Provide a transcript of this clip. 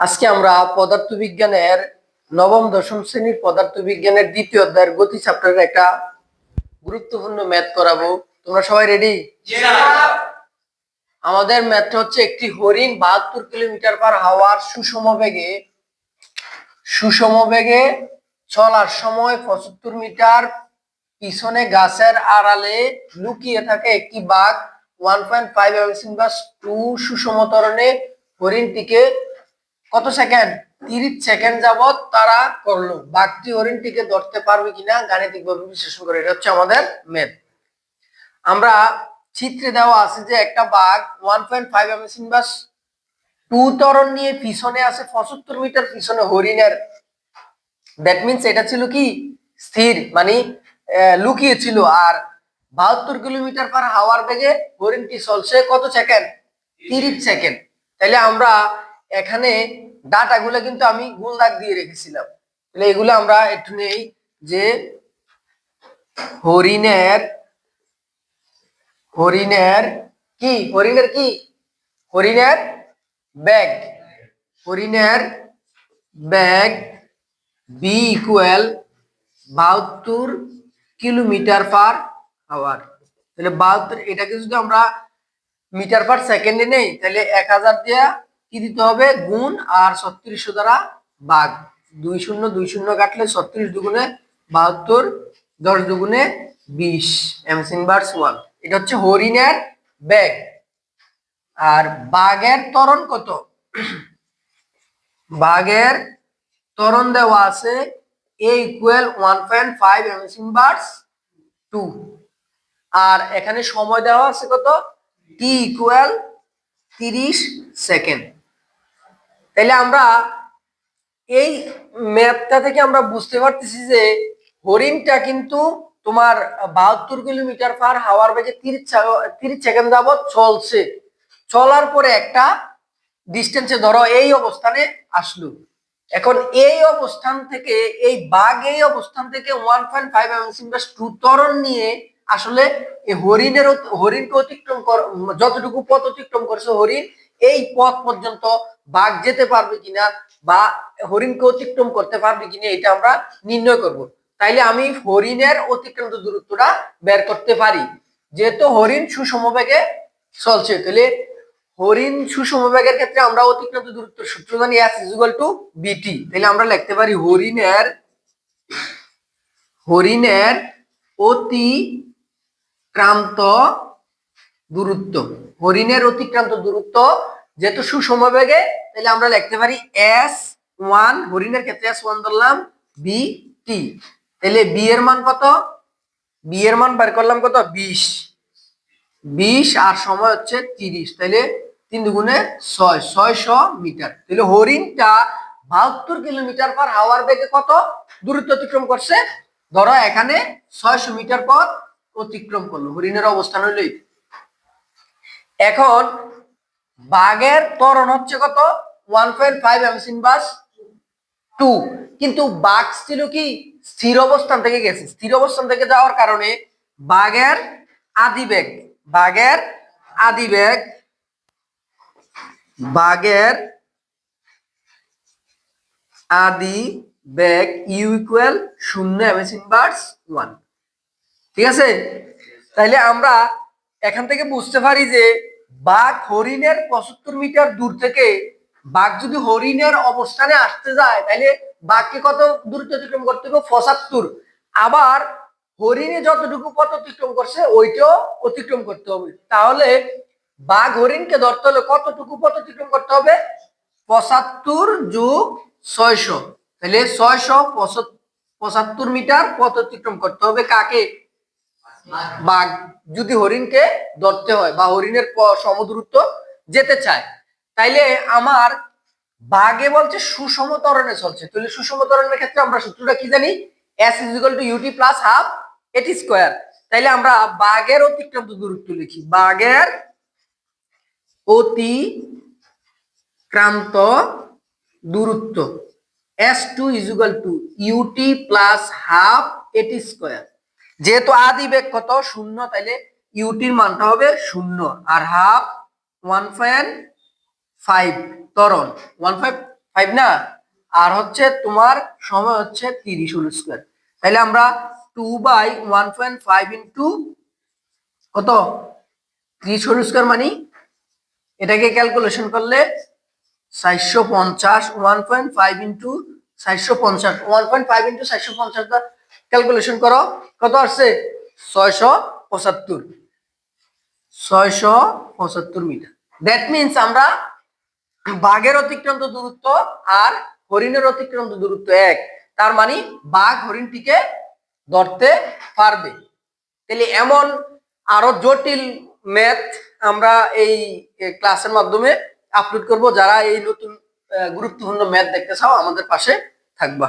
আজকে আমরা পদার্থবিজ্ঞানের নবম দশম শ্রেণীর পদার্থবিজ্ঞানের দ্বিতীয় অধ্যায়ের গতি চ্যাপ্টারের একটা গুরুত্বপূর্ণ ম্যাথ করাবো। তোমরা সবাই রেডি? আমাদের ম্যাথটা হচ্ছে একটি হরিণ 72 কিলোমিটার পার আওয়ার সুষম বেগে চলার সময় 75 মিটার পিছনে গাছের আড়ালে লুকিয়ে থাকে একটি বাঘ 1.5 2 সুষম ত্বরণে হরিণটিকে কত সেকেন্ড 30 সেকেন্ড যাবত তারা করলো। বাঘটি হরিণটিকে ধরতে পারবে কিনা গাণিতিকভাবে বিশ্লেষণ করে। এটা হচ্ছে আমাদের ম্যাথ। আমরা চিত্রে দেওয়া আছে যে একটা বাঘ 1.5 2 ত্বরণ নিয়ে পিছনে আছে 75 মিটার পিছনে হরিণের। দ্যাট মিন্স এটা ছিল কি স্থির, মানে লুকিয়ে ছিল। আর 72 কিলোমিটার পার আওয়ার বেগে হরিণটি চলছে কত সেকেন্ড 30 সেকেন্ড। তাহলে আমরা এখানে ডাটাগুলো কিন্তু আমি গোল দাগ দিয়ে রেখেছিলাম। তাহলে এগুলো আমরা একটু নেই যে হরিণের বেগ v equal 72 kilometre per hour. তাহলে 72, এটাকে যদি আমরা মিটার পার সেকেন্ডে নেই তাহলে 1000 দিয়ে কি দিতে হবে গুণ, আর 3600 দ্বারা ভাগ। 20 কাটলে 36 দুগুণে 72, 10 দুগুণে 20 এমস ইনভার্স 1। এটা হচ্ছে হরিণের বেগ। আর বাঘের ত্বরণ কত? বাঘের ত্বরণ দেওয়া আছে a ইকুয়াল 1.5 এমস ইনভার্স 2। আর এখানে সময় দেওয়া আছে কত t ইকুয়াল 30 সেকেন্ড। তাহলে আমরা এই ম্যাথটা থেকে আমরা বুঝতে পারতেছি যে হরিণটা কিন্তু তোমার 72 কিলোমিটার পার আওয়ার বেগে 30 সেকেন্ড যাবত চলছে। চলার পরে একটা ডিস্টেন্সে ধরো এই অবস্থানে আসলো। এখন এই অবস্থান থেকে এই বাঘ এই অবস্থান থেকে 1.5 ইনভার্স 2 ত্বরণ নিয়ে আসলে এই হরিণকে অতিক্রম যতটুকু পথ অতিক্রম করছে হরিণ, এই পথ পর্যন্ত বাঘ যেতে পারবে কিনা বা হরিণকে অতিক্রম করতে পারবে কিনা এটা আমরা নির্ণয় করব। তাইলে আমি হরিণের অতিক্রান্ত দূরত্বটা বের করতে পারি। যেহেতু হরিণ সুষম বেগে চলছে, তাহলে হরিণ সুষম বেগের ক্ষেত্রে আমরা অতিক্রান্ত দূরত্বের সূত্র জানি s = bt। তাহলে আমরা লিখতে পারি হরিণের অতিক্রান্ত দূরত্ব যেহেতু সুষম বেগে, তাহলে আমরা লিখতে পারি s1, হরিণের ক্ষেত্রে s1 ধরলাম, bt। তাহলে b এর মান কত? b এর মান বের করলাম কত 20 আর সময় হচ্ছে 30। তাহলে 3 দুগুণে 600 মিটার। তাহলে হরিণটা 72 কিলোমিটার পার আওয়ার বেগে কত দূরত্ব অতিক্রম করছে? ধরো এখানে 600 মিটার পথ অতিক্রম করলো। হরিণের অবস্থান হইল। এখন বাঘের ত্বরণ হচ্ছে কত 1.5 এমস ইনভার্স 2। কিন্তু বাঘ ছিল কি স্থির অবস্থান থেকে গেছে। স্থির অবস্থান থেকে যাওয়ার কারণে বাঘের আদি বেগ ইউ ইকুয়াল 0 এমএস ইনভার্স 1। ঠিক আছে? তাইলে আমরা এখান থেকে বুঝতে পারি যে বাঘ হরিণের 75 মিটার দূর থেকে বাঘ যদি হরিণের অবস্থানে আসতে যায় তাহলে বাঘকে কত দূরত্ব অতিক্রম করতে হবে 75। আবার হরিণে যতটুকু পথ অতিক্রম করছে ওইটাও অতিক্রম করতে হবে। তাহলে বাঘ হরিণকে ধরতে হলে কতটুকু পথ অতিক্রম করতে হবে 75 যোগ 600। তাহলে 675 মিটার পথ অতিক্রম করতে হবে কাকে? বাঘ যদি হরিণকে ধরতে হয় বা হরিণের সমদূরত্ব যেতে চায়। তাইলে আমার বাঘে বলছে সুষম ত্বরণে চলছে। তাহলে সুষম ত্বরণের ক্ষেত্রে আমরা সূত্রটা কি জানি? s = ut + ½ at²। তাইলে আমরা বাঘের অতিক্রান্ত দূরত্ব লিখি। বাঘের অতিক্রান্ত দূরত্ব s2 = ut + ½ at²। যেহেতু আদি বেগ কত 0, তাইলে ইউটির মানটা হবে 0 আর ½ 1.5 ত্বরণ 155 না, আর হচ্ছে তোমার সময় হচ্ছে 30 হোল স্কয়ার। তাহলে আমরা 2/1.5 ইন্টু কত 30 হোল স্কয়ার মানে এটাকে ক্যালকুলেশন করলে 450, 1.5 ইন্টু 450, 1.5 ইন্টু 450 ক্যালকুলেশন করো, কত আসছে 675 মিটার। দ্যাট মিনস আমরা বাঘের অতিক্রান্ত দূরত্ব আর হরিণের অতিক্রান্ত দূরত্ব এক, তার মানে বাঘ হরিণটিকে ধরতে পারবে। তাহলে এমন আরো জটিল ম্যাথ আমরা এই ক্লাসের মাধ্যমে আপলোড করব। যারা এই নতুন গুরুত্বপূর্ণ ম্যাথ দেখতে চাও আমাদের পাশে থাকবা।